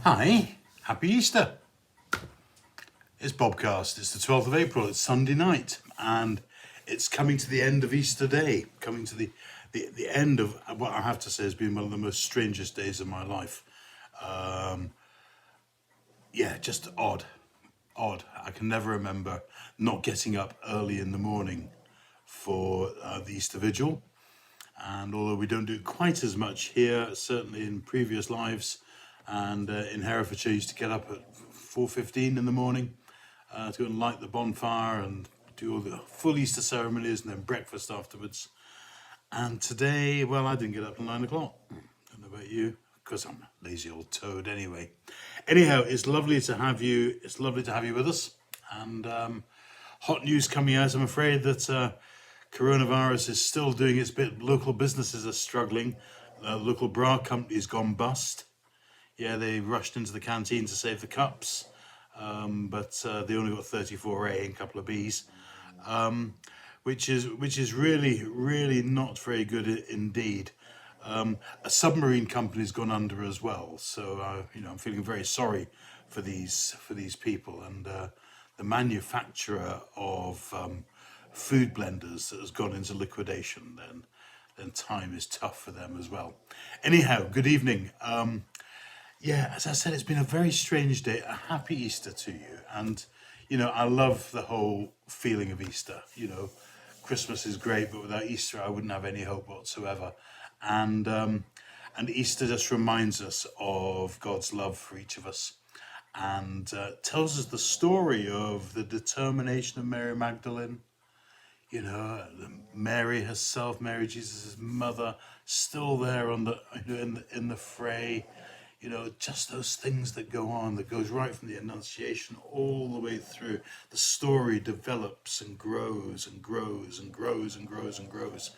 Hi, happy Easter. It's BOBCAST. It's the 12th of April. It's Sunday night, and it's coming to the end of Easter Day, coming to the end of what I have to say has been one of the most strangest days of my life. Yeah, just odd. I can never remember not getting up early in the morning for the Easter Vigil. And although we don't do it quite as much here, certainly in previous lives, and in Herefordshire, I used to get up at 4:15 in the morning to go and light the bonfire and do all the full Easter ceremonies and then breakfast afterwards. And today, well, I didn't get up till 9 o'clock. I don't know about you, because I'm a lazy old toad anyway. Anyhow, it's lovely to have you. It's lovely to have you with us. And hot news coming out, I'm afraid, that coronavirus is still doing its bit. Local businesses are struggling. Local bra company's gone bust. Yeah, they rushed into the canteen to save the cups, but they only got 34A and a couple of Bs, which is really not very good indeed. A submarine company's gone under as well, so I'm feeling very sorry for these people, and the manufacturer of food blenders that has gone into liquidation. Then time is tough for them as well. Anyhow, good evening. Yeah, as I said, it's been a very strange day. A happy Easter to you. And, I love the whole feeling of Easter. Christmas is great, but without Easter, I wouldn't have any hope whatsoever. And Easter just reminds us of God's love for each of us, and tells us the story of the determination of Mary Magdalene. Mary herself, Mary Jesus' mother, still there on the in the fray. Just those things that go on, that goes right from the Annunciation all the way through. The story develops and grows and grows and grows and grows and grows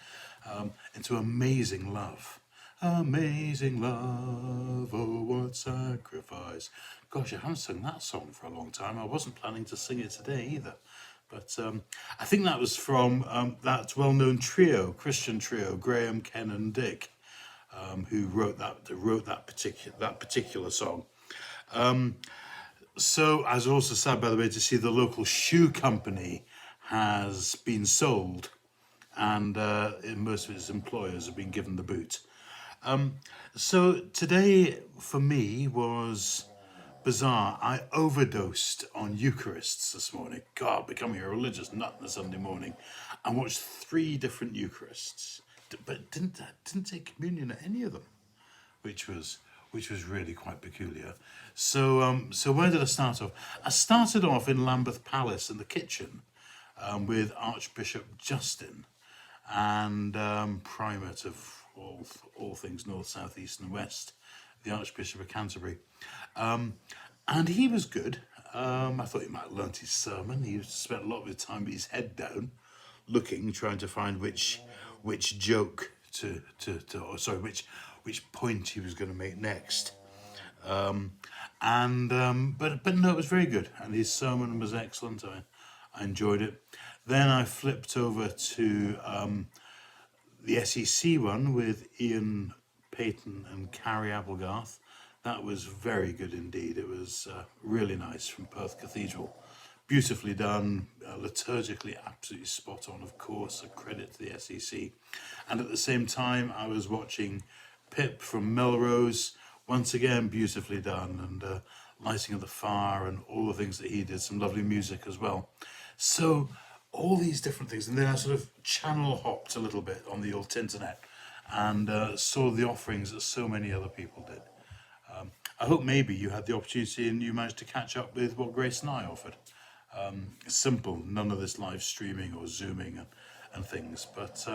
into amazing love. Amazing love, oh what sacrifice. Gosh, I haven't sung that song for a long time. I wasn't planning to sing it today either. But I think that was from that well-known trio, Christian trio, Graham, Ken and Dick. Who wrote that particular song. So I was also sad, by the way, to see the local shoe company has been sold, and most of its employers have been given the boot. So today for me was bizarre. I overdosed on Eucharists this morning. God, becoming a religious nut on a Sunday morning. I watched 3 different Eucharists, but didn't take communion at any of them, which was really quite peculiar. So where did I start off? I started off in Lambeth Palace in the kitchen with Archbishop Justin and Primate of all things north, south, east and west, the Archbishop of Canterbury, and he was good. I thought he might have learnt his sermon. He spent a lot of his time with his head down, trying to find which joke which point he was going to make next. But no, it was very good, and his sermon was excellent. I enjoyed it. Then I flipped over to the SEC one with Ian Payton and Carrie Applegarth. That was very good indeed. It was really nice, from Perth Cathedral. Beautifully done, liturgically absolutely spot on, of course, a credit to the SEC. And at the same time, I was watching Pip from Melrose, once again beautifully done, and lighting of the fire and all the things that he did, some lovely music as well. So all these different things, and then I sort of channel hopped a little bit on the old internet and saw the offerings that so many other people did. I hope maybe you had the opportunity and you managed to catch up with what Grace and I offered. Simple, none of this live streaming or zooming and things, but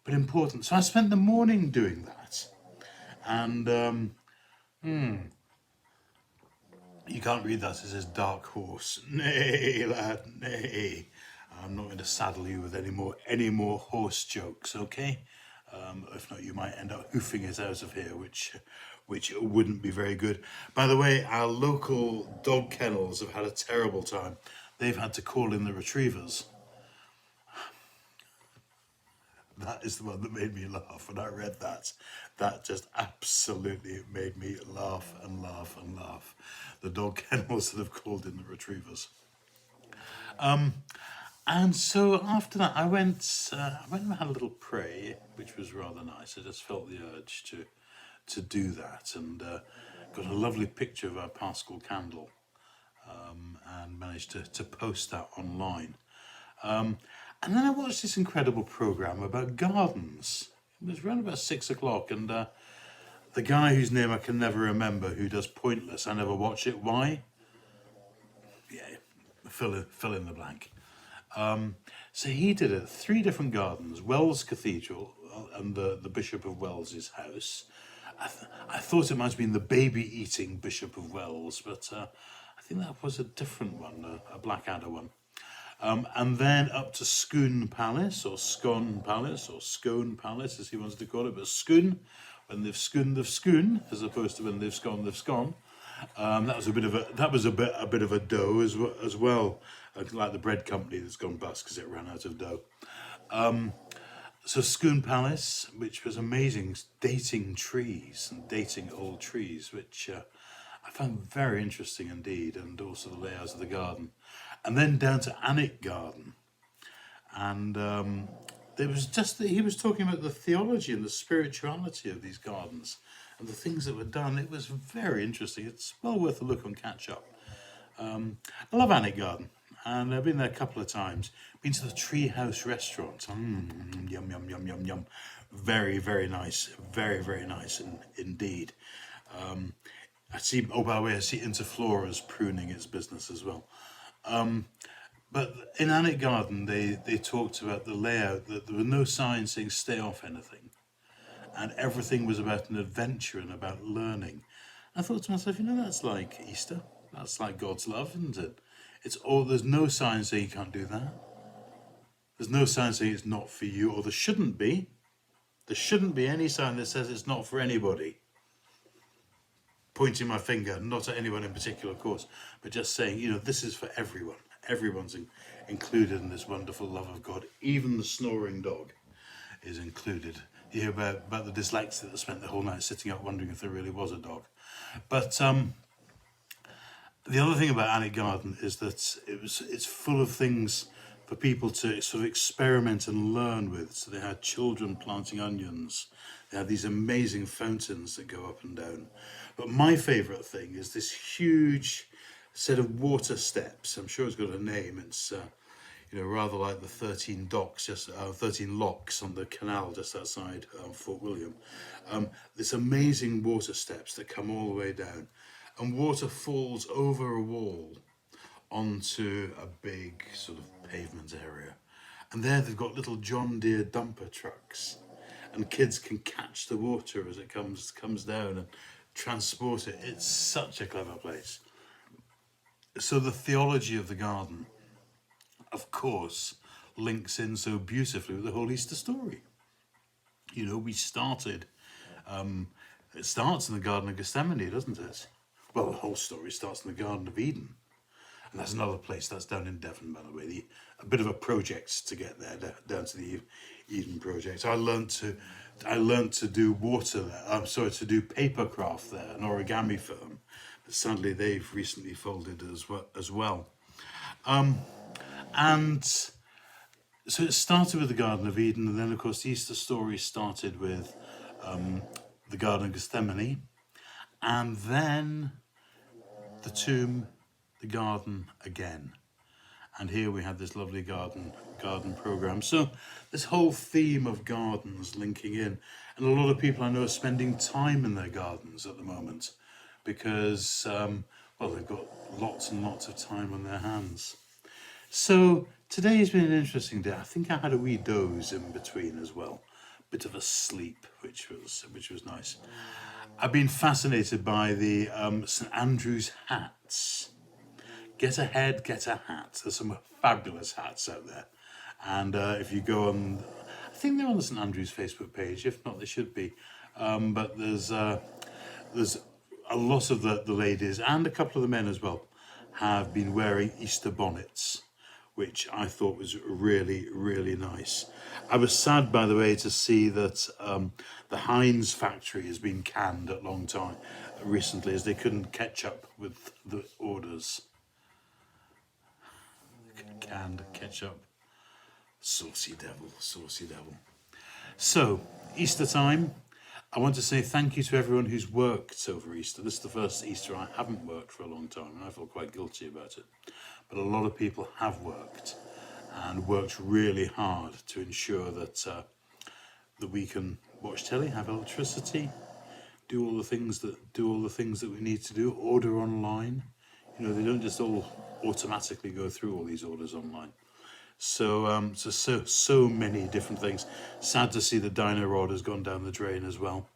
important. So I spent the morning doing that, and you can't read that. It says dark horse. Nay, lad, nay. I'm not going to saddle you with any more horse jokes, okay? If not, you might end up hoofing it out of here, which wouldn't be very good. By the way, our local dog kennels have had a terrible time. They've had to call in the retrievers. that is the one that made me laugh. When I read that, that just absolutely made me laugh and laugh and laugh. The dog kennels that have called in the retrievers. And so after that, I went and had a little pray, which was rather nice. I just felt the urge to do that, and got a lovely picture of our Paschal candle, and managed to post that online. And then I watched this incredible program about gardens. It was around about 6 o'clock, and the guy whose name I can never remember, who does Pointless, I never watch it. Why? Yeah, fill in the blank. So he did it, 3 different gardens, Wells Cathedral and the Bishop of Wells's house. I thought it might have been the baby-eating Bishop of Wells, but I think that was a different one, a Blackadder one. And then up to Scone Palace, or Scone Palace, or Scone Palace, as he wanted to call it, but Scone, when they've scone, as opposed to when they've scone. That was a bit of a dough as well, like the bread company that's gone bust because it ran out of dough. So Scone Palace, which was amazing, dating trees and dating old trees, which I found very interesting indeed, and also the layouts of the garden. And then down to Alnwick Garden, and there was just he was talking about the theology and the spirituality of these gardens and the things that were done. It was very interesting. It's well worth a look on catch up. I love Alnwick Garden, and I've been there a couple of times. Been to the Treehouse restaurant. Yum yum yum yum yum. Very very nice. Very very nice indeed. I see. Oh, by the way, I see Interflora's pruning its business as well. But in Alnwick Garden, they talked about the layout, that there were no signs saying stay off anything. And everything was about an adventure and about learning. I thought to myself, that's like Easter. That's like God's love, isn't it? There's no sign saying you can't do that. There's no sign saying it's not for you, or there shouldn't be. There shouldn't be any sign that says it's not for anybody. Pointing my finger, not at anyone in particular, of course, but just saying, this is for everyone. Everyone's included in this wonderful love of God. Even the snoring dog is included. You hear about the dyslexic that spent the whole night sitting up wondering if there really was a dog. But the other thing about Alnwick Garden is that it's full of things for people to sort of experiment and learn with. So they had children planting onions. They had these amazing fountains that go up and down. But my favourite thing is this huge set of water steps. I'm sure it's got a name. It's rather like the 13 locks on the canal just outside Fort William. This amazing water steps that come all the way down, and water falls over a wall onto a big sort of pavement area. And there they've got little John Deere dumper trucks, and kids can catch the water as it comes down and transport it. It's such a clever place. So the theology of the garden, of course, links in so beautifully with the whole Easter story. We started, it starts in the Garden of Gethsemane, doesn't it? Well, the whole story starts in the Garden of Eden. And that's another place that's down in Devon, by the way. A bit of a project to get there, down to the Eden project. I learned to do to do paper craft there, an origami firm. But sadly, they've recently folded as well. And so it started with the Garden of Eden, and then of course the Easter story started with the Garden of Gethsemane, and then the tomb, the garden again. And here we had this lovely garden program. So this whole theme of gardens linking in, and a lot of people I know are spending time in their gardens at the moment because they've got lots and lots of time on their hands. So today's been an interesting day. I think I had a wee doze in between as well, bit of a sleep, which was nice. I've been fascinated by the St Andrew's hats. Get a head, get a hat. There's some fabulous hats out there. And if you go on, I think they're on the St Andrew's Facebook page. If not, they should be. But there's a lot of the ladies and a couple of the men as well have been wearing Easter bonnets, which I thought was really, really nice. I was sad, by the way, to see that the Heinz factory has been canned at long time recently, as they couldn't catch up with the orders. Canned ketchup. Saucy devil, saucy devil. So, Easter time. I want to say thank you to everyone who's worked over Easter. This is the first Easter I haven't worked for a long time, and I feel quite guilty about it. But a lot of people have worked, and worked really hard to ensure that we can watch telly, have electricity, do all the things that we need to do, order online. You know, they don't just all automatically go through all these orders online. So so many different things. Sad to see the dino rod has gone down the drain as well.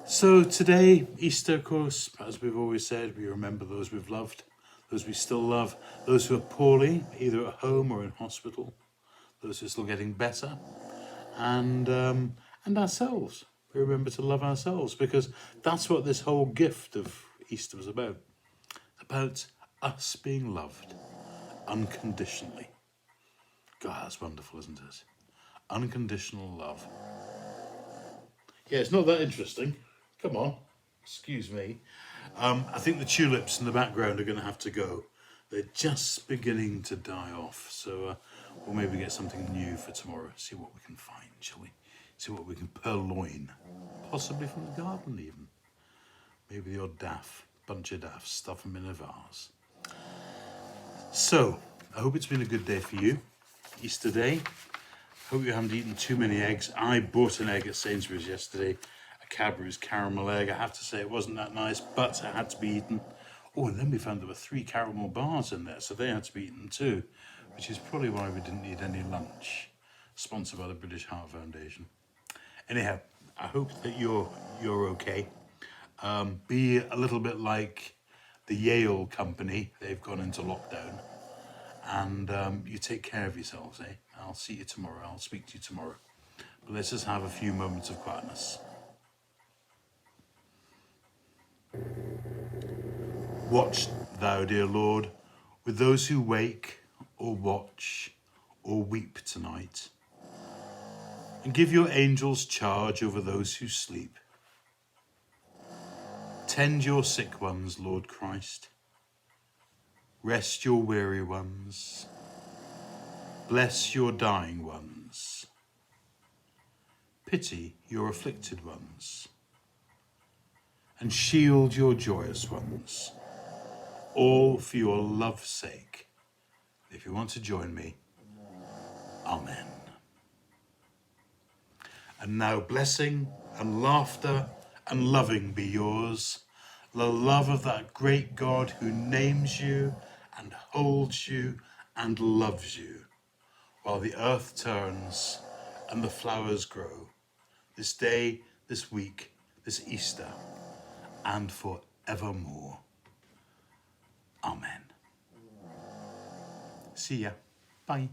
So today, Easter, of course, as we've always said, we remember those we've loved, those we still love, those who are poorly, either at home or in hospital, those who are still getting better, and ourselves. We remember to love ourselves, because that's what this whole gift of Easter was about. About us being loved unconditionally. God, that's wonderful, isn't it? Unconditional love. Yeah, it's not that interesting. Come on, excuse me. I think the tulips in the background are going to have to go. They're just beginning to die off. So we'll maybe get something new for tomorrow. See what we can find, shall we? See what we can purloin. Possibly from the garden even. Maybe the odd daff, bunch of daffs, stuff them in a vase. So, I hope it's been a good day for you. Easter Day. Hope you haven't eaten too many eggs. I bought an egg at Sainsbury's yesterday. A Cadbury's caramel egg. I have to say it wasn't that nice, but it had to be eaten. Oh, and then we found there were 3 caramel bars in there, so they had to be eaten too, which is probably why we didn't need any lunch. Sponsored by the British Heart Foundation. Anyhow, I hope that you're okay. Be a little bit like the Yale company. They've gone into lockdown. And you take care of yourselves, eh? I'll see you tomorrow. I'll speak to you tomorrow. But let's just have a few moments of quietness. Watch thou, dear Lord, with those who wake or watch or weep tonight, and give your angels charge over those who sleep. Tend your sick ones, Lord Christ. Rest your weary ones. Bless your dying ones. Pity your afflicted ones. And shield your joyous ones. All for your love's sake. If you want to join me, Amen. And now blessing and laughter and loving be yours. The love of that great God who names you and holds you and loves you, while the earth turns and the flowers grow, this day, this week, this Easter, and forevermore. Amen. See ya. Bye.